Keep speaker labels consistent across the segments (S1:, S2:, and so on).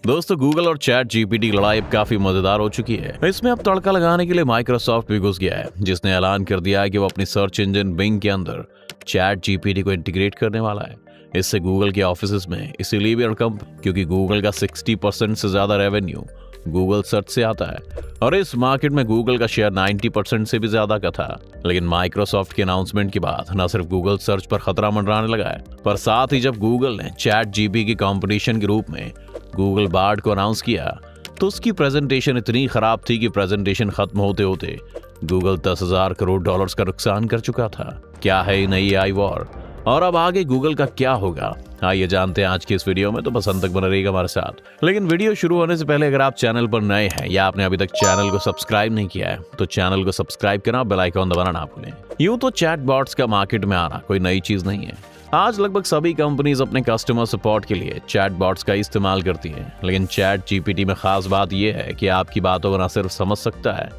S1: दोस्तों, गूगल और chat GPT लड़ाई अब काफी मजेदार हो चुकी है। इसमें अब तड़का लगाने के लिए माइक्रोसॉफ्ट भी घुस गया है, जिसने ऐलान कर दिया है कि वो अपनी सर्च इंजन बिंग के अंदर चैट जीपीटी को इंटीग्रेट करने वाला है। इससे गूगल के ऑफिस में इसीलिए भी हड़कंप, क्योंकि गूगल का 60% से ज्यादा रेवेन्यू गूगल सर्च से आता है और इस मार्केट में गूगल का शेयर 90% से भी ज्यादा का था। लेकिन माइक्रोसॉफ्ट के अनाउंसमेंट के बाद न सिर्फ गूगल सर्च पर खतरा मंडराने लगा है, पर साथ ही जब गूगल ने चैट जीपीटी की कंपटीशन के रूप में गूगल बार्ड को अनाउंस किया तो उसकी प्रेजेंटेशन इतनी खराब थी कि प्रेजेंटेशन खत्म होते होते गूगल 10,000 करोड़ डॉलर्स का नुकसान कर चुका था। क्या है नई AI वॉर और अब आगे गूगल का क्या होगा, आइए जानते हैं आज की इस वीडियो में। तो बस अंत तक बने रहिएगा हमारे साथ। लेकिन वीडियो शुरू होने से पहले अगर आप चैनल पर नए हैं या आपने अभी तक चैनल को सब्सक्राइब नहीं किया है तो चैनल को सब्सक्राइब करना, बेल आइकन दबाना ना भूलें। यूं तो चैटबॉट्स का मार्केट में आना कोई नई चीज नहीं है। आज लगभग सभी कंपनीज अपने कस्टमर सपोर्ट के लिए चैटबॉट्स का इस्तेमाल करती हैं। लेकिन चैट जीपीटी में खास बात यह है कि आपकी बातों को न सिर्फ समझ सकता है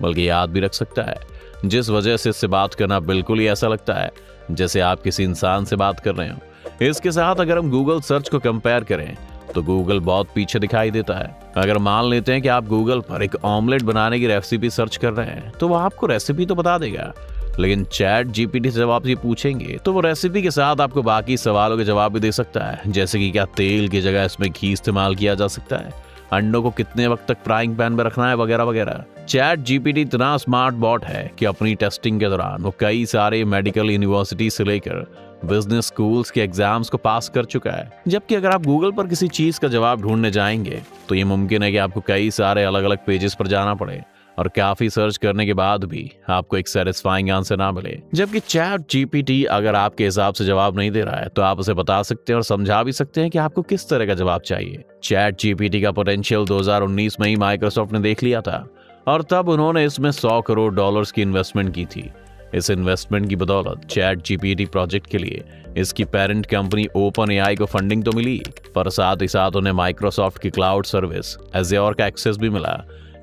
S1: बल्कि याद भी रख सकता है, जिस वजह से इससे बात करना बिल्कुल ही ऐसा लगता है जैसे आप किसी इंसान से बात कर रहे हो। इसके साथ अगर हम गूगल सर्च को कंपेयर करें तो गूगल बहुत पीछे दिखाई देता है। अगर मान लेते हैं कि आप गूगल पर एक ऑमलेट बनाने की रेसिपी सर्च कर रहे हैं तो वो आपको रेसिपी तो बता देगा, लेकिन चैट जीपीटी से जब आप ये पूछेंगे तो वो रेसिपी के साथ आपको बाकी सवालों के जवाब भी दे सकता है, जैसे कि क्या तेल की जगह इसमें घी इस्तेमाल किया जा सकता है, अंडों को कितने वक्त तक फ्राइंग पैन में रखना है, वगैरह वगैरह। चैट जीपीटी इतना स्मार्ट बॉट है कि अपनी टेस्टिंग के दौरान वो कई सारे मेडिकल यूनिवर्सिटी से लेकर बिजनेस स्कूल्स के एग्जाम्स को पास कर चुका है। जबकि अगर आप गूगल पर किसी चीज का जवाब ढूंढने जाएंगे तो ये मुमकिन है कि आपको कई सारे अलग अलग पेजेस पर जाना पड़े और काफी सर्च करने के बाद भी आपको एक सेटिस्फाइंग आंसर ना मिले। जबकि चैट जीपीटी अगर आपके हिसाब से जवाब नहीं दे रहा है तो आप उसे बता सकते हैं और समझा भी सकते हैं कि आपको किस तरह का जवाब चाहिए। चैट जीपीटी का पोटेंशियल 2019 में ही माइक्रोसॉफ्ट ने देख लिया था और तब उन्होंने इसमें 100 करोड़ डॉलर्स की इन्वेस्टमेंट की थी। इस इन्वेस्टमेंट की बदौलत चैट जीपीटी प्रोजेक्ट के लिए इसकी पेरेंट कंपनी ओपन एआई को फंडिंग तो मिली, पर साथ ही साथ उन्हें माइक्रोसॉफ्ट की क्लाउड सर्विस एज़्योर का एक्सेस भी मिला,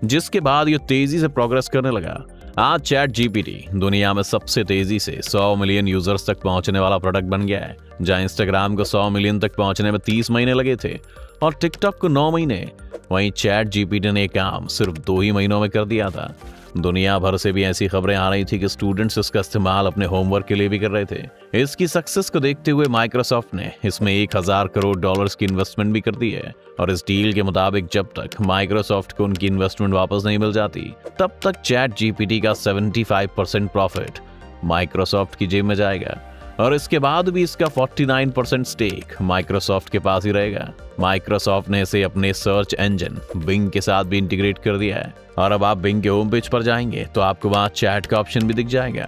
S1: जिसके बाद ये तेजी से प्रोग्रेस करने लगा। आज चैट जीपीटी दुनिया में सबसे तेजी से 100 मिलियन यूजर्स तक पहुंचने वाला प्रोडक्ट बन गया है। जहां इंस्टाग्राम को 100 मिलियन तक पहुंचने में 30 महीने लगे थे और टिकटॉक को 9 महीने, वहीं चैट जीपीटी ने काम सिर्फ 2 ही महीनों में कर दिया था। दुनिया भर से भी ऐसी खबरें आ रही थी कि स्टूडेंट्स इसका इस्तेमाल अपने होमवर्क के लिए भी कर रहे थे। इसकी सक्सेस को देखते हुए माइक्रोसॉफ्ट ने इसमें 1000 करोड़ डॉलर्स की इन्वेस्टमेंट भी कर दी है और इस डील के मुताबिक जब तक माइक्रोसॉफ्ट को उनकी इन्वेस्टमेंट वापस नहीं मिल जाती तब तक चैट जीपीटी का 75% प्रॉफिट माइक्रोसॉफ्ट की जेब में जाएगा और इसके बाद भी इसका 49% स्टेक माइक्रोसॉफ्ट के पास ही रहेगा। माइक्रोसॉफ्ट ने इसे अपने सर्च इंजन बिंग के साथ भी इंटीग्रेट कर दिया है और अब आप बिंग के होम पेज पर जाएंगे तो आपको वहां चैट का ऑप्शन भी दिख जाएगा।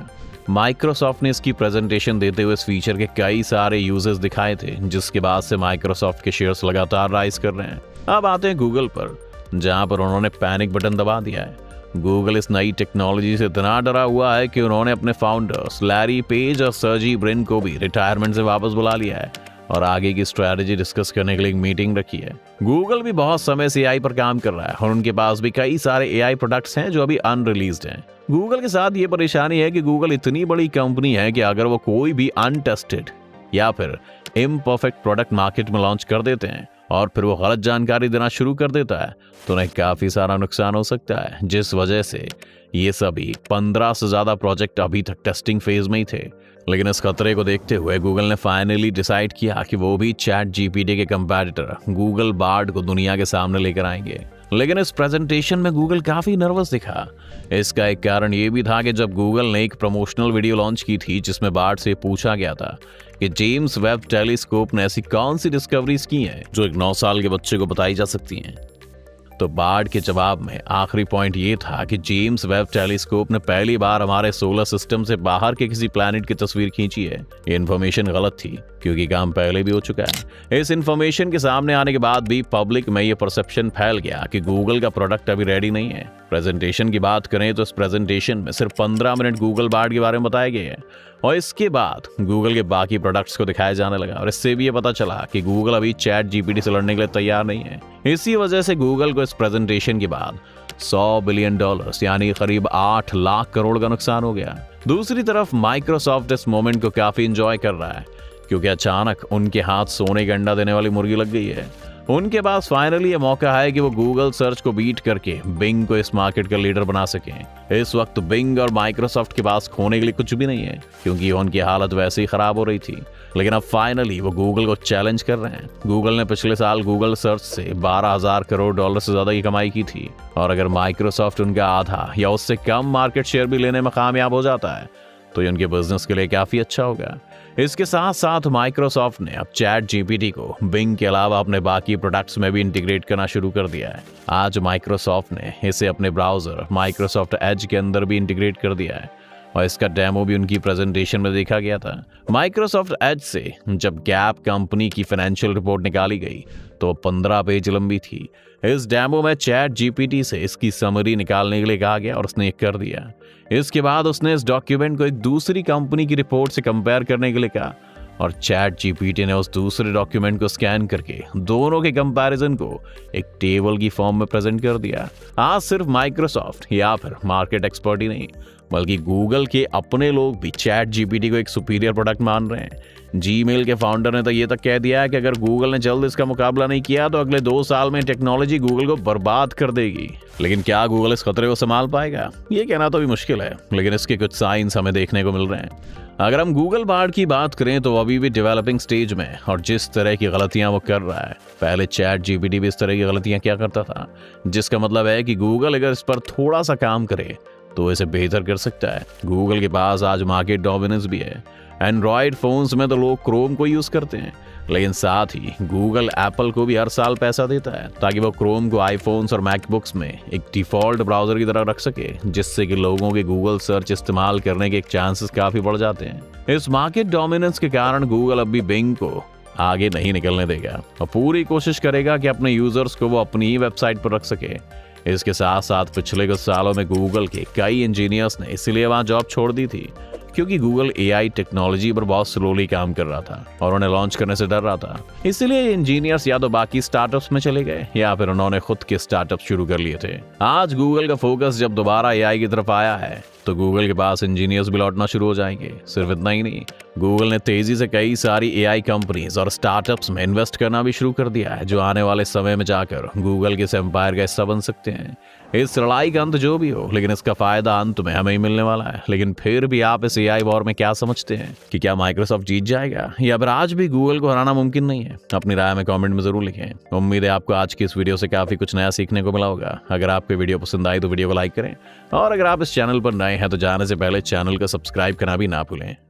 S1: माइक्रोसॉफ्ट ने इसकी प्रेजेंटेशन देते हुए इस फीचर के कई सारे यूजेस दिखाए थे, जिसके बाद से माइक्रोसॉफ्ट के शेयर्स लगातार राइज कर रहे हैं। अब आते हैं गूगल पर, जहां पर उन्होंने पैनिक बटन दबा दिया है। गूगल इस नई टेक्नोलॉजी से इतना डरा हुआ है कि उन्होंने अपने फाउंडर्स लैरी पेज और सर्जी ब्रिन को भी रिटायरमेंट से वापस बुला लिया है और आगे की स्ट्रेटजी डिस्कस करने के लिए एक मीटिंग रखी है। गूगल भी बहुत समय से एआई पर काम कर रहा है और उनके पास भी कई सारे एआई प्रोडक्ट्स हैं जो अभी अनरिलीज्ड हैं। गूगल के साथ ये परेशानी है कि गूगल इतनी बड़ी कंपनी है कि अगर वो कोई भी अनटेस्टेड या फिर इम्परफेक्ट प्रोडक्ट मार्केट में लॉन्च कर देते हैं और फिर वो गलत जानकारी देना शुरू कर देता है तो उन्हें काफी सारा नुकसान हो सकता है, जिस वजह से ये सभी 15 से ज्यादा प्रोजेक्ट अभी तक टेस्टिंग फेज में ही थे। लेकिन इस खतरे को देखते हुए गूगल ने फाइनली डिसाइड किया कि वो भी चैट जीपीटी के कंपैटिटर गूगल बार्ड को दुनिया के सामने लेकर आएंगे। लेकिन इस प्रेजेंटेशन में गूगल काफी नर्वस दिखा। इसका एक कारण ये भी था कि जब गूगल ने एक प्रमोशनल वीडियो लॉन्च की थी जिसमें बार्ड से पूछा गया था कि जेम्स वेब टेलीस्कोप ने ऐसी कौन सी डिस्कवरीज की हैं जो एक 9 साल के बच्चे को बताई जा सकती हैं, तो बार्ड के जवाब में आखिरी पॉइंट ये था कि जेम्स वेब टेलीस्कोप ने पहली बार हमारे सोलर सिस्टम से बाहर के किसी प्लैनेट की तस्वीर खींची है। ये इन्फॉर्मेशन गलत थी क्योंकि काम पहले भी हो चुका है। इस इन्फॉर्मेशन के सामने आने के बाद भी पब्लिक में ये परसेप्शन फैल गया कि गूगल का प्रोडक्ट अभी रेडी नहीं है। प्रेजेंटेशन की बात करें तो इस प्रेजेंटेशन में सिर्फ 15 मिनट गूगल बार्ड के बारे में बताए गए हैं और इसके बाद गूगल के बाकी प्रोडक्ट्स को दिखाया जाने लगा और इससे भी ये पता चला कि गूगल अभी चैट जीपीटी से लड़ने के लिए तैयार नहीं है। इसी वजह से गूगल को इस प्रेजेंटेशन के बाद $100 बिलियन यानी करीब 8 लाख करोड़ का नुकसान हो गया। दूसरी तरफ माइक्रोसॉफ्ट इस मोमेंट को काफी एंजॉय कर रहा है क्योंकि अचानक उनके हाथ सोने के अंडा देने वाली मुर्गी लग गई है। उनके पास फाइनली ये मौका है कि वो गूगल सर्च को बीट करके बिंग को इस मार्केट का लीडर बना सकें। इस वक्त बिंग और माइक्रोसॉफ्ट के पास खोने के लिए कुछ भी नहीं है, क्योंकि उनकी हालत वैसे ही खराब हो रही थी। लेकिन अब फाइनली वो गूगल को चैलेंज कर रहे हैं। गूगल ने पिछले साल गूगल सर्च से 12,000 करोड़ डॉलर से ज्यादा की कमाई की थी, और अगर माइक्रोसॉफ्ट उनका आधा या उससे कम मार्केट शेयर भी लेने में कामयाब हो जाता है तो ये उनके बिजनेस के लिए काफी अच्छा होगा। इसके साथ साथ माइक्रोसॉफ्ट ने अब चैट जीपीटी को बिंग के अलावा अपने बाकी प्रोडक्ट्स में भी इंटीग्रेट करना शुरू कर दिया है। आज माइक्रोसॉफ्ट ने इसे अपने ब्राउजर माइक्रोसॉफ्ट एज के अंदर भी इंटीग्रेट कर दिया है, और इसका डेमो भी उनकी प्रेजेंटेशन में देखा गया था। माइक्रोसॉफ्ट एज से जब गैप कंपनी की फाइनेंशियल रिपोर्ट निकाली गई तो 15 पेज लंबी थी। इस डेमो में चैट जीपीटी से इसकी समरी निकालने के लिए कहा गया और उसने ये कर दिया। इसके बाद उसने इस डॉक्यूमेंट को एक दूसरी कंपनी की रिपोर्ट से कंपेयर करने के लिए कहा, और चैट जीपीटी ने उस दूसरे डॉक्यूमेंट को स्कैन करके दोनों के कंपैरिजन को एक टेबल की फॉर्म में प्रेजेंट कर दिया। आज सिर्फ माइक्रोसॉफ्ट या फिर मार्केट एक्सपर्ट ही नहीं, बल्कि गूगल के अपने लोग भी चैट जीपीटी को एक सुपीरियर प्रोडक्ट मान रहे हैं। जीमेल के फाउंडर ने तो ये तक कह दिया है कि अगर गूगल ने जल्द इसका मुकाबला नहीं किया तो अगले 2 साल में टेक्नोलॉजी गूगल को बर्बाद कर देगी। लेकिन क्या गूगल इस खतरे को संभाल पाएगा, ये कहना तो भी मुश्किल है, लेकिन इसके कुछ साइंस हमें देखने को मिल रहे हैं। अगर हम गूगल बार्ड की बात करें तो अभी भी डेवलपिंग स्टेज में, और जिस तरह की गलतियां वो कर रहा है, पहले चैट जीपीटी भी इस तरह की गलतियां क्या करता था, जिसका मतलब है कि गूगल अगर इस पर थोड़ा सा काम करे तो इसे बेहतर कर सकता है। गूगल के पास आज मार्केट डोमिनेंस भी है। एंड्रॉयड फोन्स में तो लोग क्रोम को यूज करते हैं, लेकिन साथ ही गूगल एप्पल को भी हर साल पैसा देता है ताकि वो क्रोम को आईफोन्स और मैकबुक्स में एक डिफॉल्ट ब्राउजर की तरह रख सके, जिससे कि लोगों के गूगल सर्च इस्तेमाल करने के चांसेस काफी बढ़ जाते हैं। इस मार्केट डोमिनेंस के कारण गूगल अब भी बिंग को आगे नहीं निकलने देगा और पूरी कोशिश करेगा कि अपने यूजर्स को वो अपनी ही वेबसाइट पर रख सके। इसके साथ साथ पिछले कुछ सालों में गूगल के कई इंजीनियर्स ने इसलिए वहां जॉब छोड़ दी थी क्योंकि गूगल एआई टेक्नोलॉजी पर बहुत स्लोली काम कर रहा था और उन्हें लॉन्च करने से डर रहा था। इसलिए इंजीनियर्स या तो बाकी स्टार्टअप्स में चले गए या फिर उन्होंने खुद के स्टार्टअप शुरू कर लिए थे। आज गूगल का फोकस जब दोबारा एआई की तरफ आया है तो गूगल के पास इंजीनियर्स भी लौटना शुरू हो जाएंगे। सिर्फ इतना ही नहीं, गूगल ने तेजी से कई सारी एआई कंपनीज और स्टार्टअप्स में इन्वेस्ट करना भी शुरू कर दिया है, जो आने वाले समय में जाकर गूगल के इस एम्पायर का हिस्सा बन सकते हैं। इस लड़ाई का अंत जो भी हो, लेकिन इसका फायदा अंत में हमें ही मिलने वाला है। लेकिन फिर भी आप इस एआई वॉर में क्या समझते हैं कि क्या माइक्रोसॉफ्ट जीत जाएगा या फिर आज भी गूगल को हराना मुमकिन नहीं है? अपनी राय में कमेंट में जरूर लिखें। उम्मीद है आपको आज की इस वीडियो से काफी कुछ नया सीखने को मिला होगा। अगर आपको वीडियो पसंद आई तो वीडियो को लाइक करें, और अगर आप इस चैनल पर नए हैं तो जाने से पहले चैनल को सब्सक्राइब करना भी ना भूलें।